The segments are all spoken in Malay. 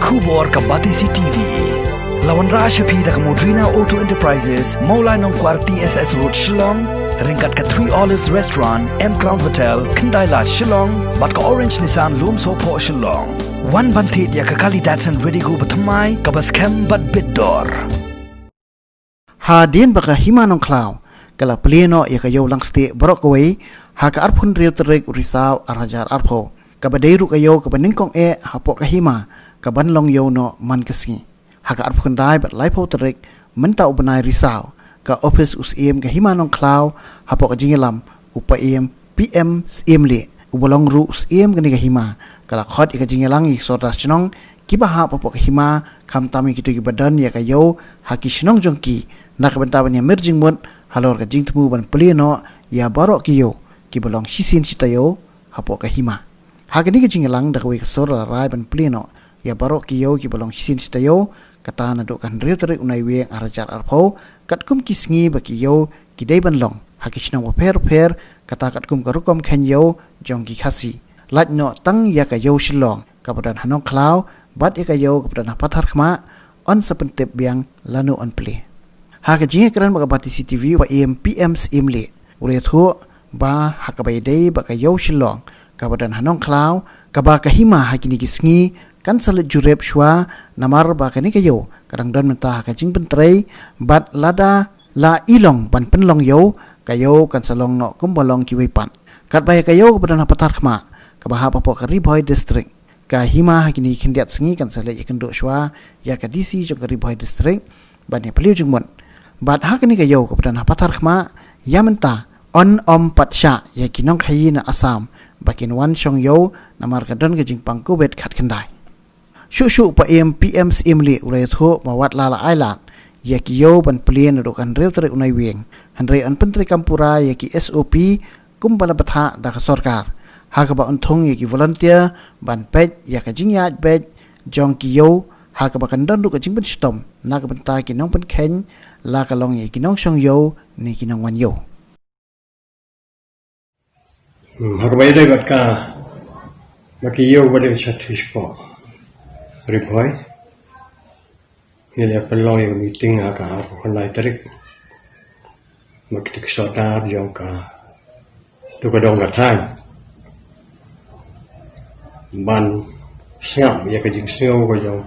Kubor Kabatisi TV. Lawan Rashapi dak Modrina Auto Enterprises, Maulai Nongkwar TSS Road Shillong, ringkat ke Three Olives Restaurant, M Crown Hotel, Kendaila Shillong, bat ke Orange Nissan Loom Sopo Shillong. Wan bantit ya ke kali Datsun ready go bertemai, kabas kem bat bidor. Hadin baka hima nong klau, kala Plie ya ke yo lang stay Baroh kawai, ha ke arpun rio terik risau arajar arpo, kabadeiru ke yo kabaningkong hapok ke hima, kabanlong yo no man kesingi. Haka arpun dai bat laipo terik menta ubenai risau ka office usiem ke hima nong klau hapok jingelam upa PM le ubolong ru usiem ke hima kala khot ika jingelang ik sodas chnong Kiba ha popok hima kam tami kitu ki badan ya ka yo haki chnong jongki nak benta ban ya merjing mut halor ka jing temu ban Plie ya Baroh ki yo ki bolong Shisien citayo hapok ke hima haka ni ke jingelang dak we ka sora rai ban Plie ya Baroh ki yo ki bolong Shisien citayo kata Naduh kan rio Tarik Naiwieng arajar arpo kat kum kisngi baki yo kidai banlong haki chnong per kata kat kum karukom khen yo jong ki khasi laj no tang ya ka yo shillong kapadan hanong klau bat ya ka yo kapadan pathar khma on sepentep biang lanu on Plie haka jinge kran baka bati CTV wa PM le ure thu ba haka bai dei baka yo shillong kapadan hanong klau kaba ka hima hakini kisngi kan salit jurep shwa namar ba kani kayo kadang don menta ka jing pentrei bat lada la ilong ban penlong yo kayo kan salong no kumbolong ki wepan kat bay kayo kepada patar khma ka ba pa ka Riboy district ka hima hakini khindiat sengi kan salit ikan do shwa ya ka DC jong ka Riboy district ban ne Plie jungmon bat hakini kayo kepada patar khma ya menta on patsha ya kinong khayi na Assam bakin wan shong yo namar ka don ka jing pangku bet khat khandai Shushu pa PM le ulai tho mawat lala island yaki yo ban Plie kan rio Tarik Naiwieng handrai an pentri kampura yaki SOP kumbala batha da sarkar haka ba unthong yaki volunteer ban pej yaka jingyat bej jong ki yo haka ba kan don ka jingben stom na ka banta ki nong pen khen la ka long yaki nong shong yo ni ki nong wan yo haka ba dai bat ka maki yo bale chathish po Riboy ini apa long yang meeting agak apa naik Tarik maktik sotar jong ka tu kadong gatai ban siap ya kajing sio ko jong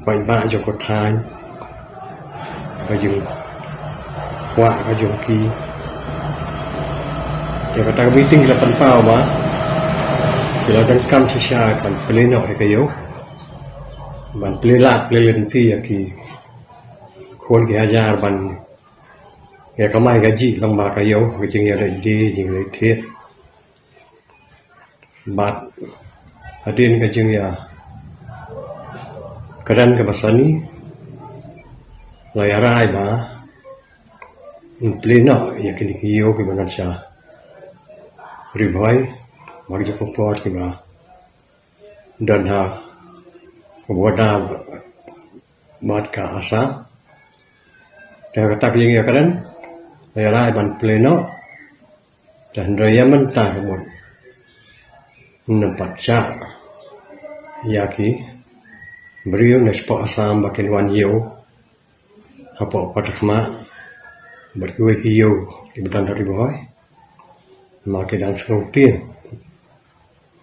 pai ba jong ko thai kajing wa kajong ki ya kata meeting la pan pau baเราจะกำที่ชากันเปลี่ยนหน่อยก็อยู่บันเปลี่ยนลาดเปลี่ยนที่อย่างที่คนกี่หาบันอย่าก็ไม่ก็จีลงมาก็อยู่ก็จึงอย่างไรดีจึงเลยเทียบัดอดีตก็จึงอย่างกระดันกับภาษานี้ลอยอะไรมาเปลี่ยนหน่อยอย่างที่นี่อยู่ที่มันชาRiboy Mari jumpa puas kita dan buatlah buat ke Assam. Jangan kata pilih ya kan? Raya ban Plie dan raya mentah kemudian nampak cak yaki beriu nespo Assam bakin wan yo apa patakma berkuih yo di betan dari Riboy makin dan senutin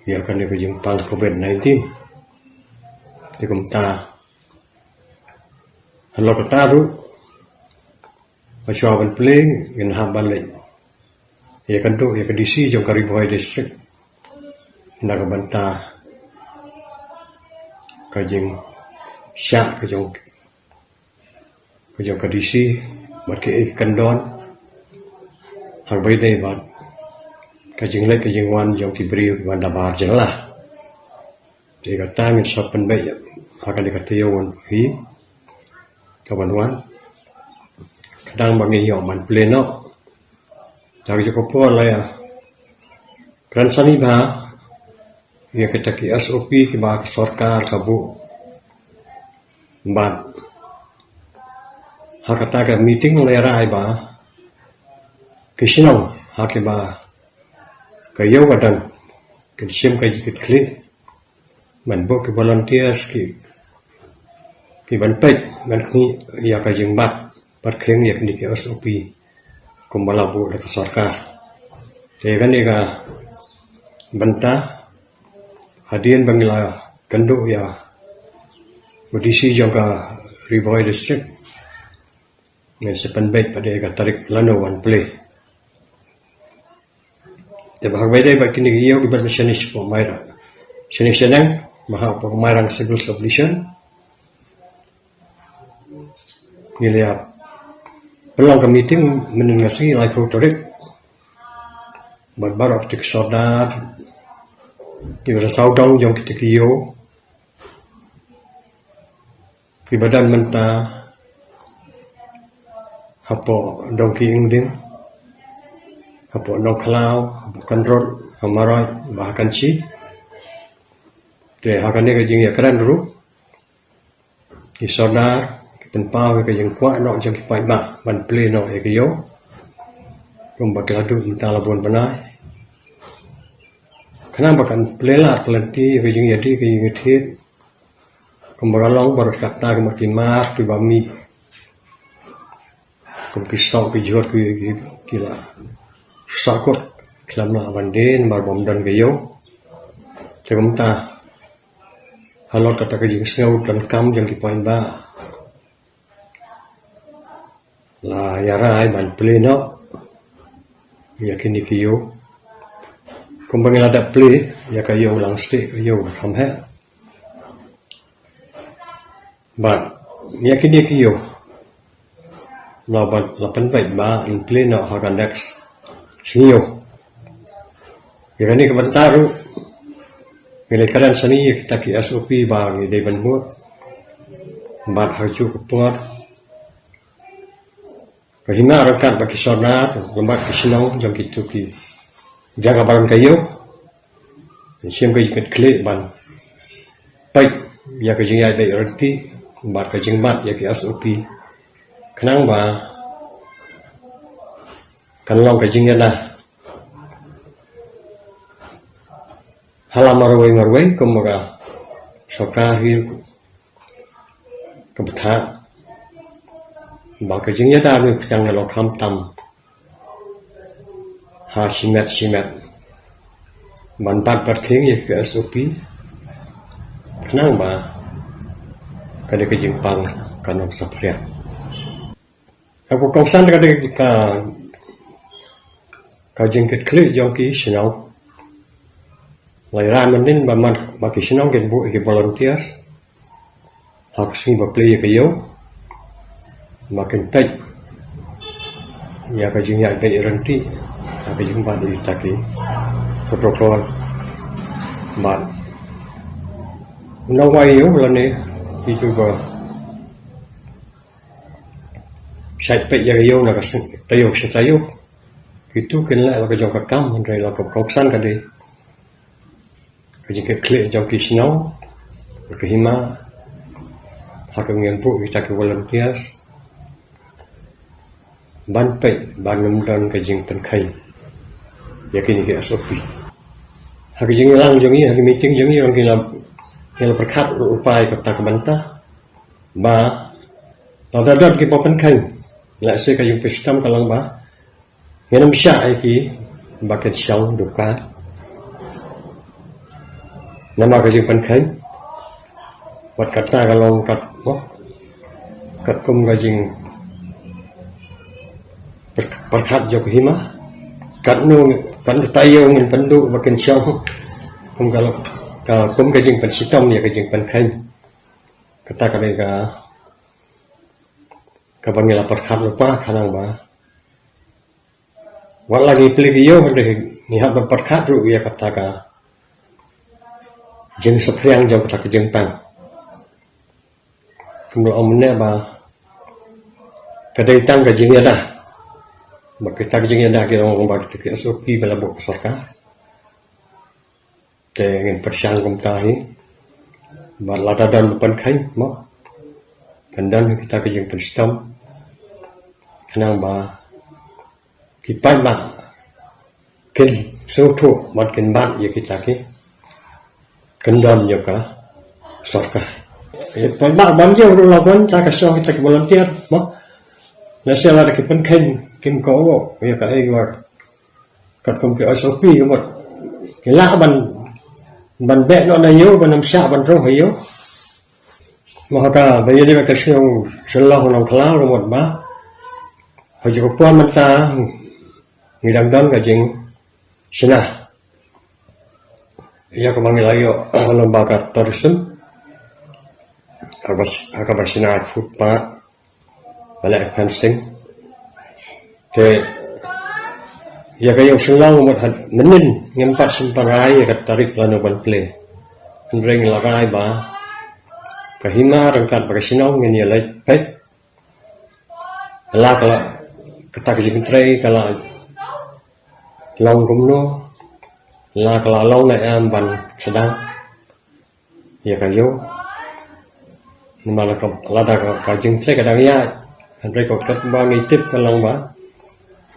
ya kan dia kejimpan COVID-19 di kumta halo kata tu macam ban Plie ngin haban le ya kan tu ya ke DC jong ka Riboy district nak banta kajing syak kajong ka DC bat ke kandon hak bai dei bat kajing lek kajing wan jong kibri wan dabar jelah dia kata min sopan baik akan dikata yo wan hi kawan wan kadang bagi yo man Plie dari cukup pun lah ya kan sani ba ya kita ki SOP ki ba sarkar kabu bat hakata ka meeting lera ba kisino hakiba kayo kadang Kecil kaji kecil, mình bộ cái volunteers cái vấn pek mình khi ya cái jeng bat khen ya cái SOP cũng bao bộ là cái sarkar thì cái này là banta hadian bangla kando ya kondisi juga Riboy district dengan sepenbaik pada cái Tarik lano one Plie thì bahag bay đây bagi ni iyo ibarat missionis po mayra sinis yang mahal po mayrang civil subdivision ngelihat belum ke meeting menengasi live Tarik Baroh tik sodar di saudang jong kita kiyo di badan mentah hapo dongki ingding hapo dong kelau hapo kontrol hamarai bahkan si de hakane ke jing ya keren dulu di sodar penpau ke jing kuat nok jong ki pai ba ban Plie no e kiyo kum bakadu inta labon banai kenapa kan pelelat pelanti ke jing jadi ke jing thit kumbagalong baru kata makin mar tu bami kum kisau ke jor ke kila sakot kelamla bandin bar bomdan ke yo tegum ta halot kata ke jing seu dan kam jang ki poin ba la yarai ban Plie no yakini ke yo kumbang ada Plie ya kayo lang sti kayo kamhe but yakini kayo laban lapan baik ba in Plie no hagan next sinyo yakini kebantaru milikaran sani kita ki SOP ba ngi deban mu bat haju kupungat kahina rakat baki sonar lembat kisinong jang kitu ki jaga barang kayu siam ke jikat klik ban baik ya ke jingai baik renti bar ke jingmat ya ke SOP kenang ba kan long ke jingnya dah halam marwai kumaga sokahi kebetha ba ke jingnya dah ni sang lo kham tam ha simet manpat berkeng ya ke SOP kenang ba kada ke jimpang kanong sapria aku kausan kada ka jingket klik joki sinau lai ramanin ba maki sinau gen bu ke volunteers hak sing ba Plie ke yo makin tek ya ka jingya be renti apa jumpa di taki protokol mat nawai yo lane ki juga sai pe ya yo na ka tayo itu kenla la ka jong ka kam andre la ka koksan ka de ka jing ke kle jong ki snow ka hima hak ngien pu kita ke volunteers ban pe ban namdan ka jing pen khai yakini ke SOP hak jing lang jong hak meeting jong orang kila berkat upaya kata kebantah ba ladadot ki popen khai la se ka jing pistam kalang ba ngenam sya ki baket syang duka nama ka jing pen khai wat kata kalau kat kum ka jing berkat jok hima kat nu kan Taïew ngin pendu makin syang kum kalau kum ka jing pen sitom ya ka jing pen khai kata ka bangila berkat lupa kanang ba wat lagi Plie yo de ni hab berkat ru ya kata ka jing sepriang jong kata ka jing pang kumlo omne ba kadai tang ka jing ya dah bakita ka jing ya dah ki orang ba ki SOP bala bo sarkar te ngin persyang kum tahi ba lada dan pen khai mo kandan kita ka jing penstam kanang ba ki pai ba ken so tho mat ken ban ye kita ki kendon juga sorka ban jauh dulu lawan tak kasih kita volunteer mah nasi ada kita ken kim kau ya kah kat kum ke SOP kemot kelah ban bek no nayo ban namsa ban roh ayo maka bayi dia kasih selah orang kelah kemot bah haji puan mata ngidang dan kajing sinah ia kemanggil ayo lembaga tourism agak bersinar footpath balik fencing te ia kayo selang menin ngempat semparai kat tarik lanu ban Plie ring lagai ba kahima rangkat pakai sinau ngeni lai pet la kala ketak jingtrai kala long kumno la kala long na am ban sedang ya kayo malah lada ka jingtrai kadang ya andre ko kat ba ngitip kalang ba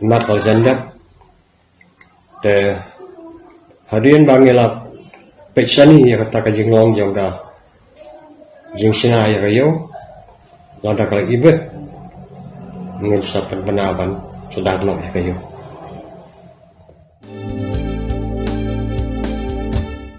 mat kal jandap te hadian bangela peksani ya kata ka jinglong jongga jingsina ya kayo lada kala ibet ngin sapan penaban sedang no ya kayo